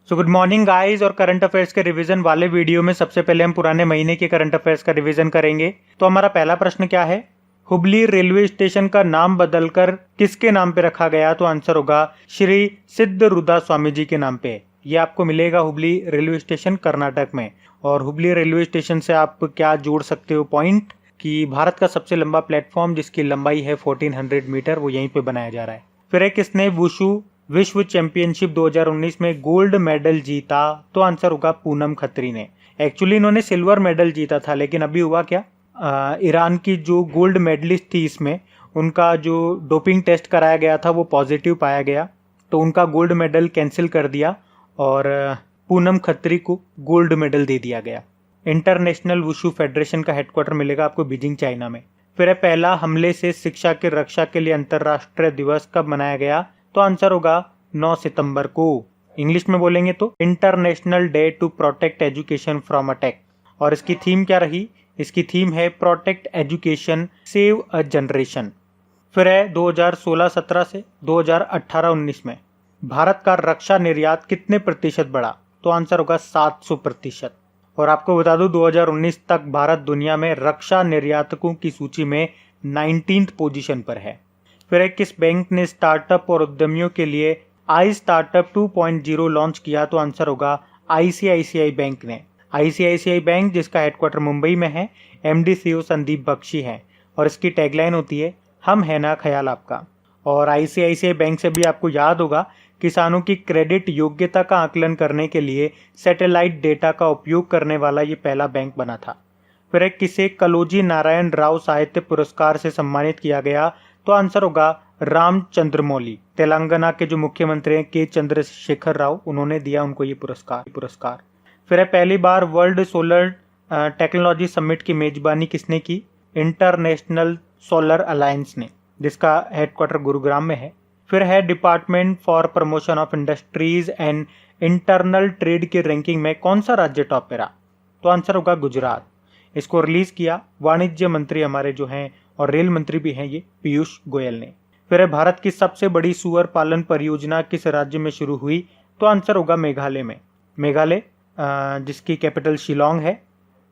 So good morning guys. और current affairs के revision वाले वीडियो में सबसे पहले हम पुराने महीने के करंट अफेयर्स का रिवीजन करेंगे। तो हमारा पहला प्रश्न क्या है, हुबली रेलवे स्टेशन का नाम बदलकर किसके नाम पे रखा गया? तो आंसर होगा श्री सिद्धरूदा स्वामी जी के नाम पे। ये आपको मिलेगा हुबली रेलवे स्टेशन कर्नाटक में। और हुबली रेलवे स्टेशन से आप क्या जोड़ सकते हो पॉइंट कि भारत का सबसे लंबा प्लेटफॉर्म जिसकी लंबाई है 1400 मीटर वो यहीं पे बनाया जा रहा है। फिर है किसने वुशु विश्व चैंपियनशिप 2019 में गोल्ड मेडल जीता? तो आंसर होगा पूनम खत्री ने। एक्चुअली इन्होंने सिल्वर मेडल जीता था, लेकिन अभी हुआ क्या, ईरान की जो गोल्ड मेडलिस्ट थी इसमें उनका जो डोपिंग टेस्ट कराया गया था वो पॉजिटिव पाया गया, तो उनका गोल्ड मेडल कैंसिल कर दिया और पूनम खत्री को गोल्ड मेडल दे दिया गया। इंटरनेशनल वुशु फेडरेशन का हेडक्वार्टर मिलेगा आपको बीजिंग चाइना में। फिर है पहला हमले से शिक्षा की रक्षा के लिए अंतर्राष्ट्रीय दिवस कब मनाया गया? तो आंसर होगा 9 सितंबर को। इंग्लिश में बोलेंगे तो International Day to Protect Education from Attack. और इसकी थीम क्या रही? इसकी थीम है protect education save a generation. फिर है 2016-17 से 2018-19 में भारत का रक्षा निर्यात कितने प्रतिशत बढ़ा? तो आंसर होगा 700%। और आपको बता दूं 2019 तक भारत दुनिया में रक्षा निर्यातकों की सूची में 19th पोजीशन पर है। फिर है किस बैंक ने स्टार्टअप और उद्यमियों के लिए आई स्टार्टअप 2.0 लॉन्च किया? तो आंसर होगा आईसीआईसीआई बैंक ने। आईसीआईसीआई बैंक जिसका हेडक्वार्टर मुंबई में है, एमडी सीईओ संदीप बख्शी हैं और इसकी टैगलाइन होती है हम है ना ख्याल आपका। और आईसीआईसीआई बैंक से भी आपको याद होगा किसानों की क्रेडिट योग्यता का आकलन करने के लिए सैटेलाइट डेटा का उपयोग करने वाला ये पहला बैंक बना था। फिर एक किसे कलोजी नारायण राव साहित्य पुरस्कार से सम्मानित किया गया? तो आंसर होगा रामचंद्रमौली। तेलंगाना के जो मुख्यमंत्री हैं के चंद्रशेखर राव, उन्होंने दिया उनको ये पुरस्कार। फिर है पहली बार वर्ल्ड सोलर टेक्नोलॉजी समिट की मेजबानी किसने की? इंटरनेशनल सोलर अलायंस ने, जिसका हेडक्वार्टर गुरुग्राम में है। फिर है department for promotion of industries and internal trade की रैंकिंग में कौन सा राज्य टॉप पे रहा? तो आंसर होगा गुजरात। इसको रिलीज किया वाणिज्य मंत्री हमारे जो हैं और रेल मंत्री भी हैं ये पीयूष गोयल ने। फिर है भारत की सबसे बड़ी सुअर पालन परियोजना किस राज्य में शुरू हुई? तो आंसर होगा मेघालय में। मेघालय जिसकी कैपिटल शिलोंग है,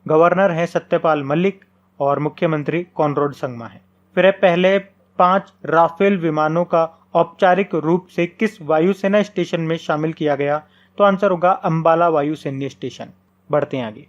गवर्नर है सत्यपाल मलिक और मुख्यमंत्री कॉनराड संगमा है। फिर है पहले 5 राफेल विमानों का औपचारिक रूप से किस वायुसेना स्टेशन में शामिल किया गया? तो आंसर होगा अंबाला वायु सैन्य स्टेशन। बढ़ते हैं आगे।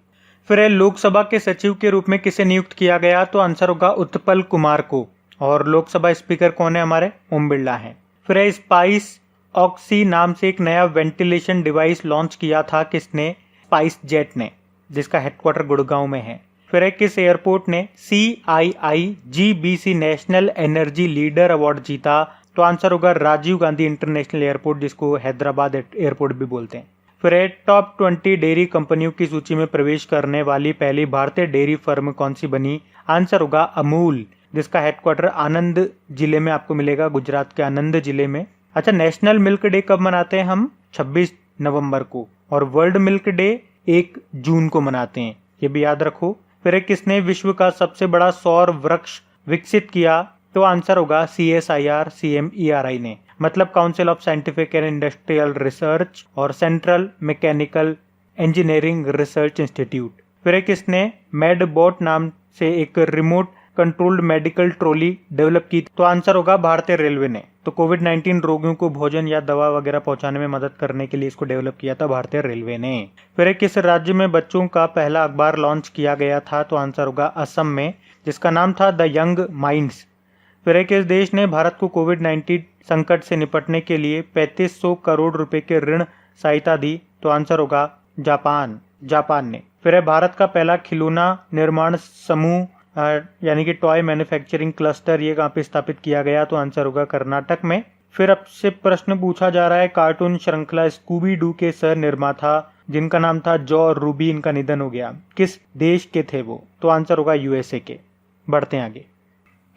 फिर है लोकसभा के सचिव के रूप में किसे नियुक्त किया गया? तो आंसर होगा उत्पल कुमार को। और लोकसभा स्पीकर कौन है हमारे? ओम बिरला हैं। फिर है स्पाइस ऑक्सी नाम से एक नया वेंटिलेशन डिवाइस लॉन्च किया था किसने? स्पाइस जेट ने, जिसका हेडक्वार्टर गुड़गांव में है। फिर है किस एयरपोर्ट ने CIIGBC national energy leader award जीता? तो आंसर होगा राजीव गांधी इंटरनेशनल एयरपोर्ट, जिसको हैदराबाद एयरपोर्ट भी बोलते हैं। फिर है टॉप 20 डेयरी कंपनियों की सूची में प्रवेश करने वाली पहली भारतीय डेयरी फर्म कौन सी बनी? आंसर होगा अमूल, जिसका हेडक्वार्टर आनंद जिले में आपको मिलेगा, गुजरात के आनंद जिले में। अच्छा, नेशनल मिल्क डे कब मनाते हैं हम? 26 नवंबर को। और वर्ल्ड मिल्क डे 1 जून को मनाते हैं, ये भी याद रखो। फिर किसने विश्व का सबसे बड़ा सौर वृक्ष विकसित किया? तो आंसर होगा CSIR CMERI ने, मतलब council of scientific and industrial research और central mechanical engineering research institute. फिर किसने मेडबॉट नाम से एक remote controlled medical trolley develop की? तो आंसर होगा भारतीय रेलवे ने। तो कोविड-19 रोगियों को भोजन या दवा वगैरह पहुंचाने में मदद करने के लिए इसको डेवलप किया था भारतीय रेलवे ने। फिर किस राज्य में बच्चों का पहला अखबार लॉन्च किया गया था? तो आंसर होगा असम में, जिसका नाम था द यंग माइंड्स। फिर किस देश ने भारत को कोविड-19 संकट से निपटने के लिए 3500 करोड़ रुपए के ऋण सहायता दी? तो आंसर होगा जापान ने। फिर भारत का पहला खिलौना निर्माण समूह यानी कि टॉय मैन्युफैक्चरिंग क्लस्टर ये कहाँ पे स्थापित किया गया? तो आंसर होगा कर्नाटक में। फिर अब से प्रश्न पूछा जा रहा है, कार्टून श्रृंखला स्कूबी डू के सह निर्माता जिनका नाम था जॉ रूबी, इनका निधन हो गया, किस देश के थे वो? तो आंसर होगा USA के। बढ़ते हैं आगे।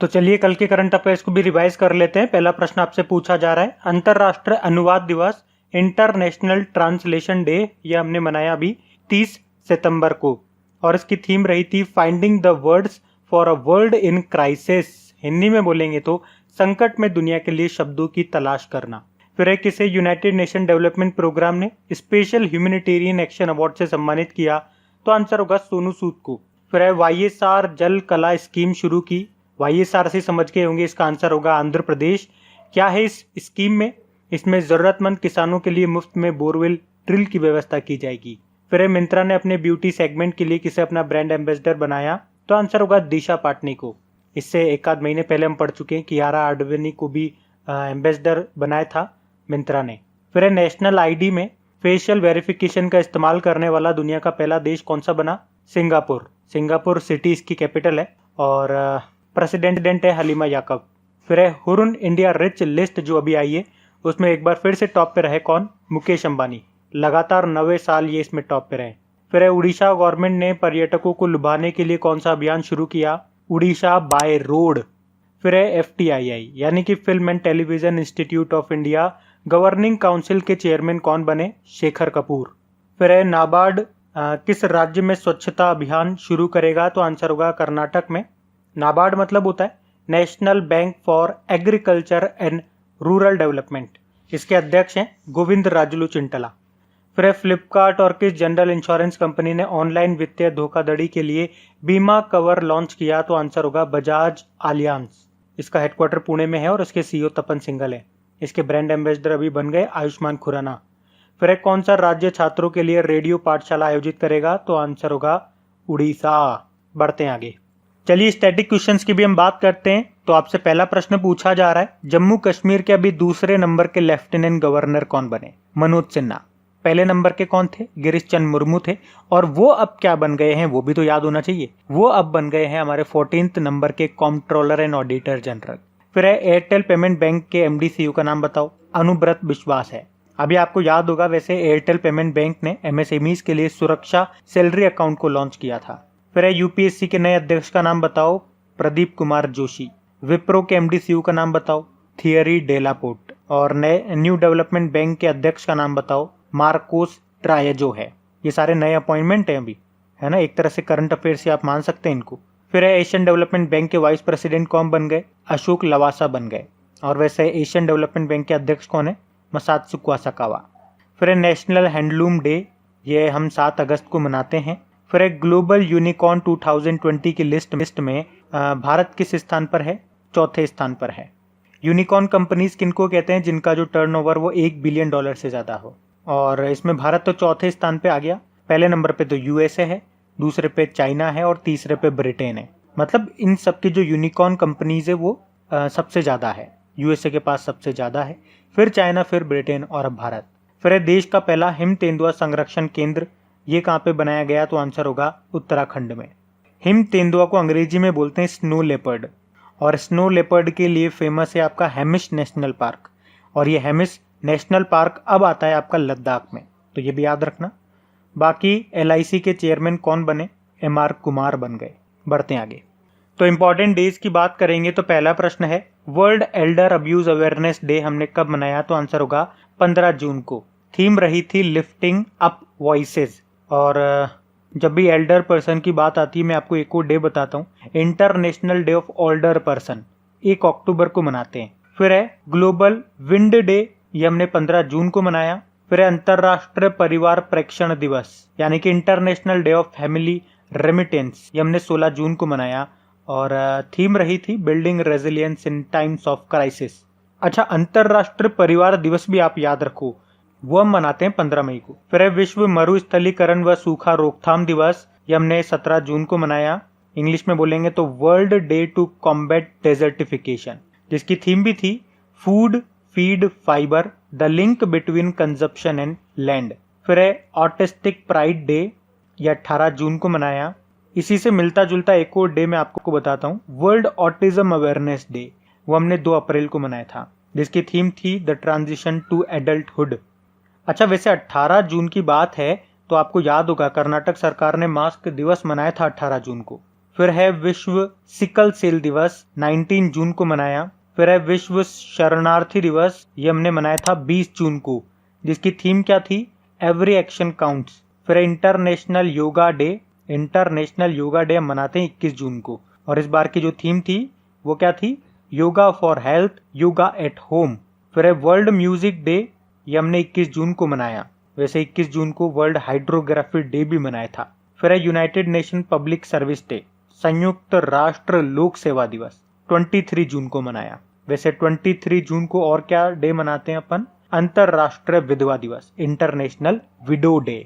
तो चलिए कल के करंट अफेयर्स को भी रिवाइज कर लेते हैं। पहला प्रश्न आपसे पूछा जा रहा है, अंतरराष्ट्रीय अनुवाद दिवस इंटरनेशनल ट्रांसलेशन डे ये हमने मनाया अभी 30 सितंबर को, और इसकी थीम रही थी finding the words for a world in crisis. Hindi में बोलेंगे तो संकट में दुनिया के लिए शब्दों की तलाश करना। फिर है किसे यूनाइटेड नेशन डेवलपमेंट प्रोग्राम ने स्पेशल ह्यूमैनिटेरियन एक्शन अवार्ड से सम्मानित किया, तो आंसर होगा सोनू सूद को। फिर है वाईएसआर जल कला स्कीम शुरू की, वाईएसआर से समझ गए होंगे, इसका आंसर होगा आंध्र प्रदेश। क्या है इस स्कीम में? इसमें जरूरतमंद किसानों के लिए मुफ्त में बोरवेल ड्रिल की व्यवस्था की जाएगी। फिर मिंत्रा ने अपने ब्यूटी सेगमेंट के लिए किसे अपना ब्रांड एम्बेसडर बनाया, तो आंसर होगा दिशा पाटनी को। इससे एक आध महीने पहले हम पढ़ चुके हैं कि कियारा आडवाणी को भी एम्बेसडर बनाया था मिंत्रा ने। फिर नेशनल आईडी में फेशियल वेरिफिकेशन का इस्तेमाल करने वाला दुनिया का पहला देश कौन सा बना? सिंगापुर। सिंगापुर सिटी इसकी कैपिटल है और प्रेसिडेंट है हलीमा याकब। फिर है हुरुन इंडिया रिच लिस्ट जो अभी आई है उसमें एक बार फिर से टॉप पे रहे कौन? मुकेश अंबानी। लगातार 9वें साल ये इसमें टॉप पे रहे। फिर है उड़ीसा गवर्नमेंट ने पर्यटकों को लुभाने के लिए कौन सा अभियान शुरू किया? Orissa by road. फिर है FTII यानी कि film and television institute of India governing council के चेयरमैन कौन बने? शेखर कपूर। फिर है नाबार्ड किस राज्य में स्वच्छता अभियान शुरू करेगा, तो आंसर होगा कर्नाटक में। नाबार्ड मतलब होता है national bank for agriculture and rural development. इसके अध्यक्ष हैं गोविंद राजुलू चिंटला। फिर फ्लिपकार्ट और किस जनरल इंश्योरेंस कंपनी ने ऑनलाइन वित्तीय धोखाधड़ी के लिए बीमा कवर लॉन्च किया, तो आंसर होगा बजाज आलियांज। इसका हेडक्वार्टर पुणे में है और इसके CEO तपन सिंघल है। इसके ब्रांड एम्बेसडर अभी बन गए आयुष्मान खुराना। फिर कौन सा राज्य छात्रों के लिए रेडियो पाठशाला आयोजित करेगा, तो आंसर होगा उड़ीसा। बढ़ते हैं आगे। चलिए स्टैटिक क्वेश्चंस की भी हम बात करते हैं। तो आपसे पहला प्रश्न पूछा जा रहा है, जम्मू कश्मीर के अभी दूसरे नंबर के लेफ्टिनेंट गवर्नर कौन बने? मनोज सिन्हा। पहले नंबर के कौन थे? गिरीश चंद्र मुर्मू थे। और वो अब क्या बन गए हैं वो भी तो याद होना चाहिए। वो अब बन गए हैं हमारे 14th नंबर के कंट्रोलर एंड ऑडिटर जनरल। फिर है एयरटेल पेमेंट बैंक के MD CEO का नाम बताओ। अनुव्रत विश्वास है। अभी आपको याद होगा वैसे एयरटेल पेमेंट बैंक ने MSMEs के लिए सुरक्षा सैलरी अकाउंट को लॉन्च किया था। फिर है UPSC के नए अध्यक्ष का नाम बताओ। प्रदीप कुमार जोशी। विप्रो के MD CEO का नाम बताओ। थियरी डेलापोर्ट। और नए न्यू डेवलपमेंट बैंक के अध्यक्ष का नाम बताओ। मार्कोस ट्रायजो है। ये सारे नए अपॉइंटमेंट हैं अभी, है ना, एक तरह से करंट अफेयर से आप मान सकते हैं इनको। फिर है एशियन डेवलपमेंट बैंक के वाइस प्रेसिडेंट कौन बन गए? अशोक लवासा बन गए। और वैसे एशियन डेवलपमेंट बैंक के अध्यक्ष कौन है? मसात्सु कावासाकावा। फिर है नेशनल हैंडलूम डे, ये हम 7 अगस्त को मनाते हैं। फिर है ग्लोबल यूनिकॉर्न 2020 की लिस्ट में भारत किस स्थान पर है? चौथे स्थान पर है। यूनिकॉर्न कंपनीज किनको कहते हैं? जिनका जो टर्नओवर वो $1 बिलियन से ज्यादा हो। और इसमें भारत तो चौथे स्थान पे आ गया। पहले नंबर पे तो USA है, दूसरे पे चाइना है और तीसरे पे ब्रिटेन है। मतलब इन सब की जो यूनिकॉर्न कंपनीज है वो सबसे ज्यादा है। USA के पास सबसे ज्यादा है, फिर चाइना, फिर ब्रिटेन और अब भारत। फिर देश का पहला हिम तेंदुआ संरक्षण केंद्र ये कहाँ पे बनाया गया, तो आंसर होगा उत्तराखंड में। हिम तेंदुआ को अंग्रेजी में बोलते हैं स्नो लेपर्ड। और स्नो लेपर्ड के लिए फेमस है आपका हेमिश नेशनल पार्क। और ये हेमिश नेशनल पार्क अब आता है आपका लद्दाख में, तो ये भी याद रखना। बाकी LIC के चेयरमैन कौन बने? MR कुमार बन गए। बढ़ते हैं आगे। तो इंपॉर्टेंट डेज की बात करेंगे तो पहला प्रश्न है world Elder abuse awareness day हमने कब मनाया, तो आंसर होगा 15 जून को। थीम रही थी लिफ्टिंग अप वॉइसेस। और जब भी एल्डर पर्सन की बात आती है मैं आपको एक और डे बताता हूँ, international day of older person 1 अक्टूबर को मनाते हैं। फिर है ग्लोबल विंड डे, ये हमने 15 जून को मनाया। फिर अंतरराष्ट्रीय परिवार प्रेक्षण दिवस यानी कि international day of family remittance, ये हमने 16 जून को मनाया। और थीम रही थी building resilience in times of crisis. अच्छा, अंतरराष्ट्रीय परिवार दिवस भी आप याद रखो, वो हम मनाते हैं 15 मई को। फिर है विश्व मरुस्थलीकरण व सूखा रोकथाम दिवस, ये हमने 17 जून को मनाया। इंग्लिश में बोलेंगे तो World Day to Combat Desertification, जिसकी थीम भी थी food feed fibre the link between consumption and land. फिर है ऑटिस्टिक प्राइड डे, ये 18 जून को मनाया। इसी से मिलता जुलता एक और डे मैं आपको बताता हूँ, वर्ल्ड ऑटिज्म अवेयरनेस डे, वो हमने 2 अप्रैल को मनाया था, जिसकी थीम थी द ट्रांजिशन टू एडल्टहुड। अच्छा, वैसे 18 जून की बात है तो आपको याद होगा कर्नाटक सरकार ने मास्क दिवस मनाया था 18 जून को। फिर है विश्व सिकल सेल दिवस 19 जून को मनाया। फिर है विश्व शरणार्थी दिवस, ये हमने मनाया था 20 जून को, जिसकी थीम क्या थी? Every action counts. फिर international yoga day, international yoga day हम मनाते हैं 21 जून को। और इस बार की जो थीम थी वो क्या थी? Yoga for health, yoga at home. फिर है वर्ल्ड म्यूजिक डे, ये हमने 21 जून को मनाया। वैसे 21 जून को वर्ल्ड हाइड्रोग्राफी डे भी मनाया था। फिर है United nation public service day, संयुक्त राष्ट्र लोक सेवा दिवस, 23 जून को मनाया। वैसे 23 जून को और क्या डे मनाते हैं अपन, अंतरराष्ट्रीय विधवा दिवस, इंटरनेशनल विडो डे।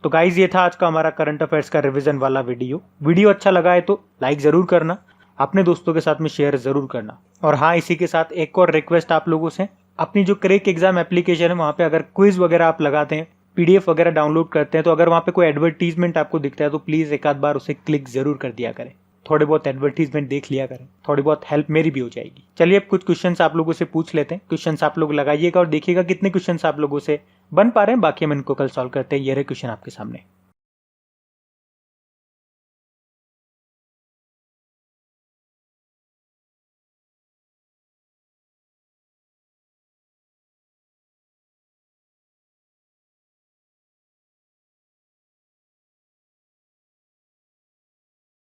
तो गाइज ये था आज का हमारा करंट अफेयर्स का रिवीजन वाला वीडियो अच्छा लगा है तो लाइक जरूर करना, अपने दोस्तों के साथ में शेयर जरूर करना। और हाँ, इसी के साथ एक और रिक्वेस्ट आप लोगों से, अपनी जो क्रैक एग्जाम एप्लीकेशन है वहाँ पे अगर क्विज वगैरह आप लगाते हैं, PDF वगैरह डाउनलोड करते हैं, तो अगर वहाँ पे कोई एडवर्टीजमेंट आपको दिखता है तो प्लीज एक आध बार उसे क्लिक जरूर कर दिया करें, थोड़े बहुत एडवर्टीजमेंट देख लिया करें, थोड़ी बहुत हेल्प मेरी भी हो जाएगी। चलिए अब कुछ क्वेश्चंस आप लोगों से पूछ लेते हैं। क्वेश्चंस आप लोग लगाइएगा और देखिएगा कितने क्वेश्चंस आप लोगों से बन पा रहे हैं, बाकी हम इनको कल सॉल्व करते हैं। ये रहे क्वेश्चन आपके सामने।